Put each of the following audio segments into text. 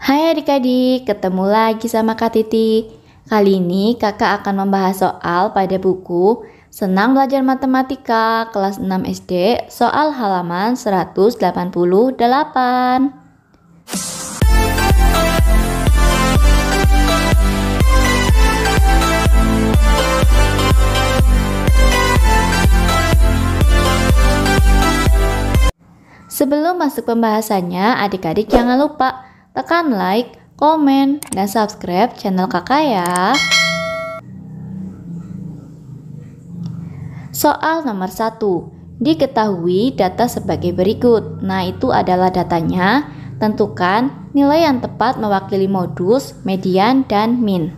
Hai adik-adik, ketemu lagi sama Kak Titi. Kali ini kakak akan membahas soal pada buku Senang Belajar Matematika kelas 6 SD, soal halaman 188. Sebelum masuk pembahasannya, adik-adik jangan lupa tekan like, komen, dan subscribe channel kakak ya. Soal nomor 1. Diketahui data sebagai berikut. Nah, itu adalah datanya. Tentukan nilai yang tepat mewakili modus, median, dan min.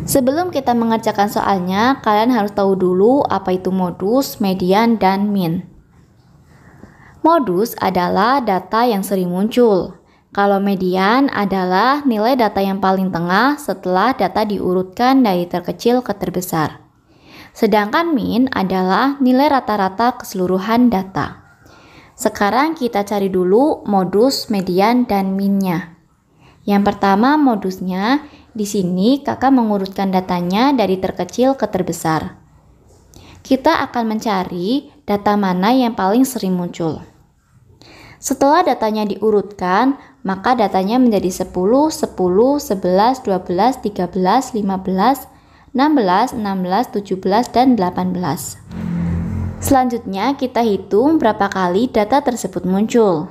Sebelum kita mengerjakan soalnya, kalian harus tahu dulu apa itu modus, median, dan min. Modus adalah data yang sering muncul. Kalau median adalah nilai data yang paling tengah setelah data diurutkan dari terkecil ke terbesar. Sedangkan min adalah nilai rata-rata keseluruhan data. Sekarang kita cari dulu modus, median, dan minnya. Yang pertama modusnya, di sini kakak mengurutkan datanya dari terkecil ke terbesar. Kita akan mencari data mana yang paling sering muncul. Setelah datanya diurutkan, maka datanya menjadi 10, 10, 11, 12, 13, 15, 16, 16, 17, dan 18. Selanjutnya kita hitung berapa kali data tersebut muncul.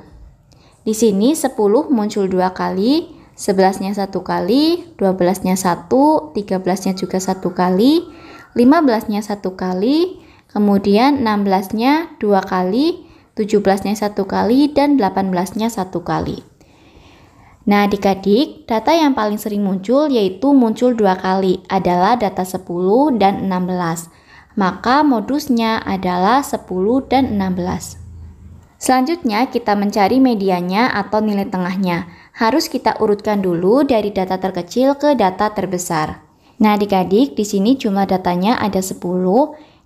Di sini 10 muncul 2 kali, 11-nya 1 kali, 12-nya 1, 13-nya juga 1 kali, 15-nya 1 kali, kemudian 16-nya 2 kali, 17-nya 1 kali, dan 18-nya 1 kali. Nah adik-adik, data yang paling sering muncul yaitu muncul 2 kali adalah data 10 dan 16. Maka modusnya adalah 10 dan 16. Selanjutnya kita mencari mediannya atau nilai tengahnya. Harus kita urutkan dulu dari data terkecil ke data terbesar. Nah adik-adik, di sini jumlah datanya ada 10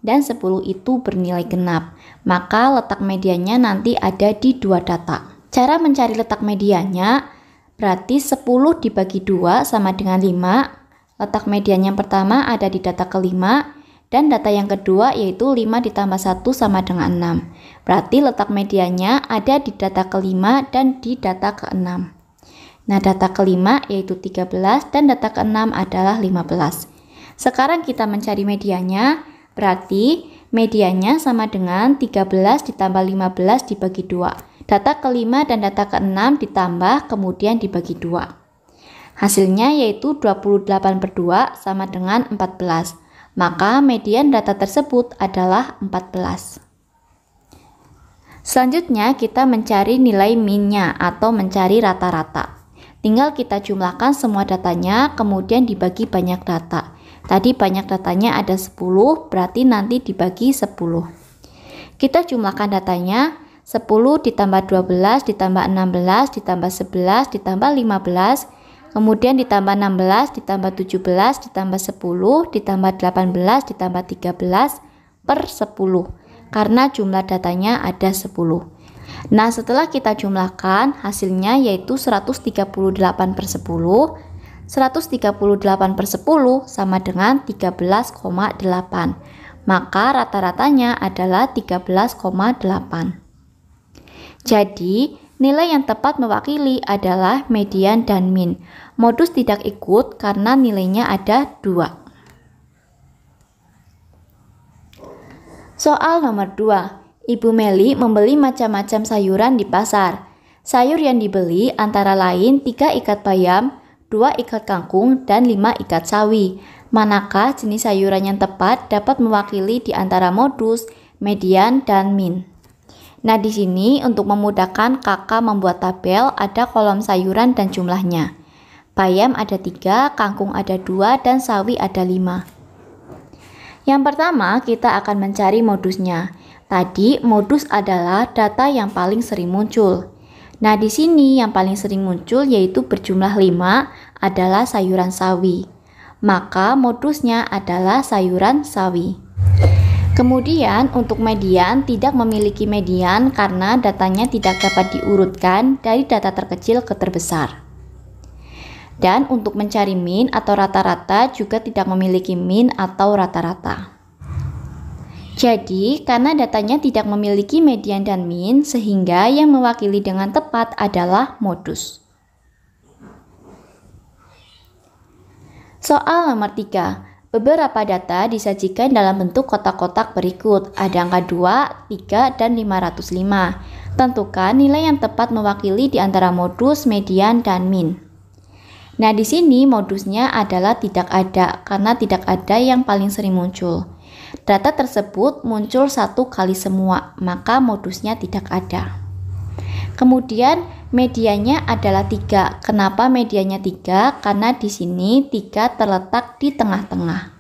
dan 10 itu bernilai genap. Maka letak mediannya nanti ada di 2 data. Cara mencari letak mediannya berarti 10 dibagi 2 sama dengan 5. Letak median yang pertama ada di data kelima dan data yang kedua yaitu 5 ditambah 1 sama dengan 6. Berarti letak mediannya ada di data kelima dan di data keenam. Nah data kelima yaitu 13 dan data keenam adalah 15. Sekarang kita mencari mediannya. Berarti mediannya sama dengan 13 ditambah 15 dibagi 2. Data kelima dan data keenam ditambah kemudian dibagi 2. Hasilnya yaitu 28/2 sama dengan 14. Maka median data tersebut adalah 14. Selanjutnya kita mencari nilai minnya atau mencari rata-rata. Tinggal kita jumlahkan semua datanya kemudian dibagi banyak data. Tadi banyak datanya ada 10, berarti nanti dibagi 10. Kita jumlahkan datanya, 10 ditambah 12 ditambah 16 ditambah 11 ditambah 15, kemudian ditambah 16 ditambah 17 ditambah 10 ditambah 18 ditambah 13 per 10. Karena jumlah datanya ada 10. Nah setelah kita jumlahkan, hasilnya yaitu 138/10. 138/10 sama dengan 13,8. Maka rata-ratanya adalah 13,8. Jadi, nilai yang tepat mewakili adalah median dan min. Modus tidak ikut karena nilainya ada 2. Soal nomor 2. Ibu Meli membeli macam-macam sayuran di pasar. Sayur yang dibeli antara lain 3 ikat bayam, 2 ikat kangkung, dan 5 ikat sawi. Manakah jenis sayuran yang tepat dapat mewakili di antara modus, median, dan min? Nah di sini untuk memudahkan kakak membuat tabel ada kolom sayuran dan jumlahnya. Bayam ada 3, kangkung ada 2, dan sawi ada 5. Yang pertama kita akan mencari modusnya. Tadi modus adalah data yang paling sering muncul. Nah di sini yang paling sering muncul yaitu berjumlah 5 adalah sayuran sawi. Maka modusnya adalah sayuran sawi. Kemudian untuk median tidak memiliki median karena datanya tidak dapat diurutkan dari data terkecil ke terbesar. Dan untuk mencari min atau rata-rata juga tidak memiliki min atau rata-rata. Jadi, karena datanya tidak memiliki median dan min, sehingga yang mewakili dengan tepat adalah modus. Soal nomor 3. Beberapa data disajikan dalam bentuk kotak-kotak berikut. Ada angka 2, 3, dan 505. Tentukan nilai yang tepat mewakili di antara modus, median, dan min. Nah, di sini modusnya adalah tidak ada, karena tidak ada yang paling sering muncul. Data tersebut muncul satu kali semua, maka modusnya tidak ada. Kemudian medianya adalah 3. Kenapa medianya 3? Karena di sini 3 terletak di tengah-tengah.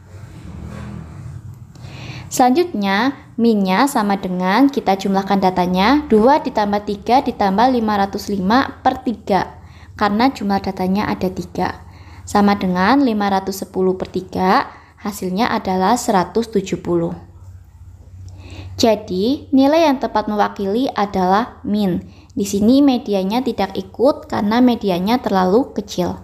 Selanjutnya, minnya sama dengan kita jumlahkan datanya 2 ditambah 3 ditambah 505 per 3. Karena jumlah datanya ada 3. Sama dengan 510 per 3, hasilnya adalah 170. Jadi, nilai yang tepat mewakili adalah min. Di sini medianya tidak ikut karena medianya terlalu kecil.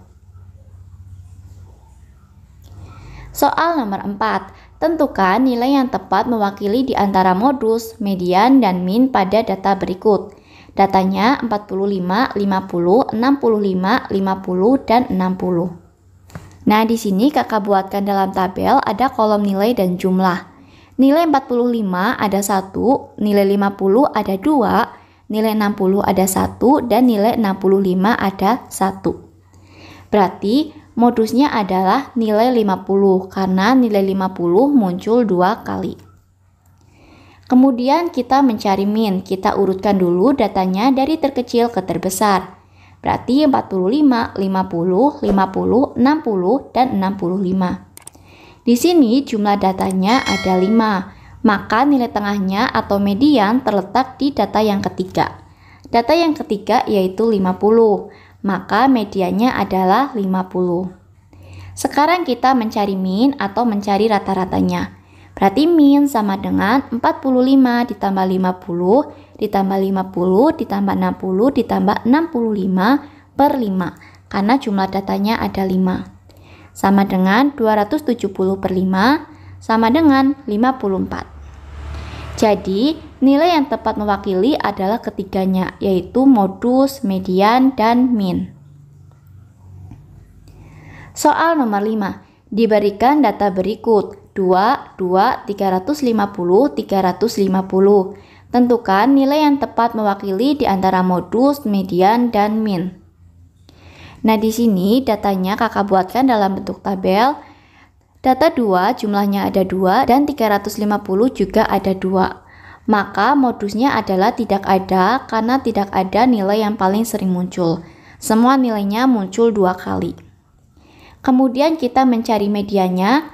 Soal nomor 4. Tentukan nilai yang tepat mewakili di antara modus, median, dan min pada data berikut. Datanya 45, 50, 65, 50, dan 60. Nah, di sini kakak buatkan dalam tabel ada kolom nilai dan jumlah. Nilai 45 ada 1, nilai 50 ada 2, nilai 60 ada 1, dan nilai 65 ada 1. Berarti modusnya adalah nilai 50 karena nilai 50 muncul 2 kali. Kemudian kita mencari min. Kita urutkan dulu datanya dari terkecil ke terbesar. Berarti 45, 50, 50, 60, dan 65. Di sini jumlah datanya ada 5. Maka nilai tengahnya atau median terletak di data yang ketiga. Data yang ketiga yaitu 50. Maka mediannya adalah 50. Sekarang kita mencari min atau mencari rata-ratanya. Berarti min sama dengan 45 ditambah 50 ditambah 50 ditambah 60 ditambah 65 per 5. Karena jumlah datanya ada 5. Sama dengan 270 per 5 sama dengan 54. Jadi, nilai yang tepat mewakili adalah ketiganya, yaitu modus, median, dan min. Soal nomor 5. Diberikan data berikut. 2, 2, 350, 350. Tentukan nilai yang tepat mewakili di antara modus, median, dan min. Nah, di sini datanya kakak buatkan dalam bentuk tabel. Data 2 jumlahnya ada 2 dan 350 juga ada 2. Maka modusnya adalah tidak ada karena tidak ada nilai yang paling sering muncul. Semua nilainya muncul 2 kali. Kemudian kita mencari medianya.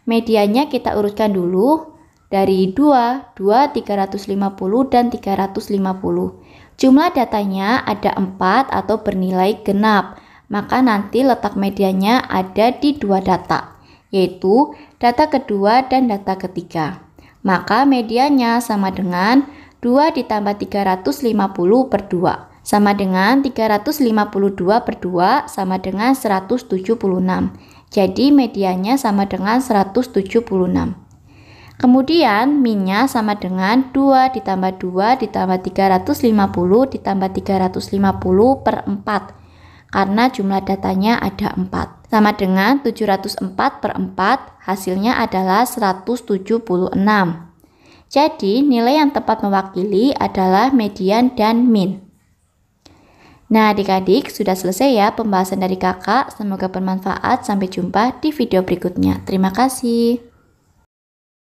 Medianya kita urutkan dulu dari 2, 2, 350, dan 350. Jumlah datanya ada 4 atau bernilai genap. Maka nanti letak medianya ada di 2 data, yaitu data kedua dan data ketiga. Maka medianya sama dengan 2 ditambah 350 per 2. Sama dengan 352 per 2 sama dengan 176. Jadi medianya sama dengan 176. Kemudian minnya sama dengan 2 ditambah 2 ditambah 350 ditambah 350 per 4. Karena jumlah datanya ada 4. Sama dengan 704 per 4, hasilnya adalah 176. Jadi nilai yang tepat mewakili adalah median dan min. Nah, adik-adik, sudah selesai ya pembahasan dari kakak. Semoga bermanfaat. Sampai jumpa di video berikutnya. Terima kasih.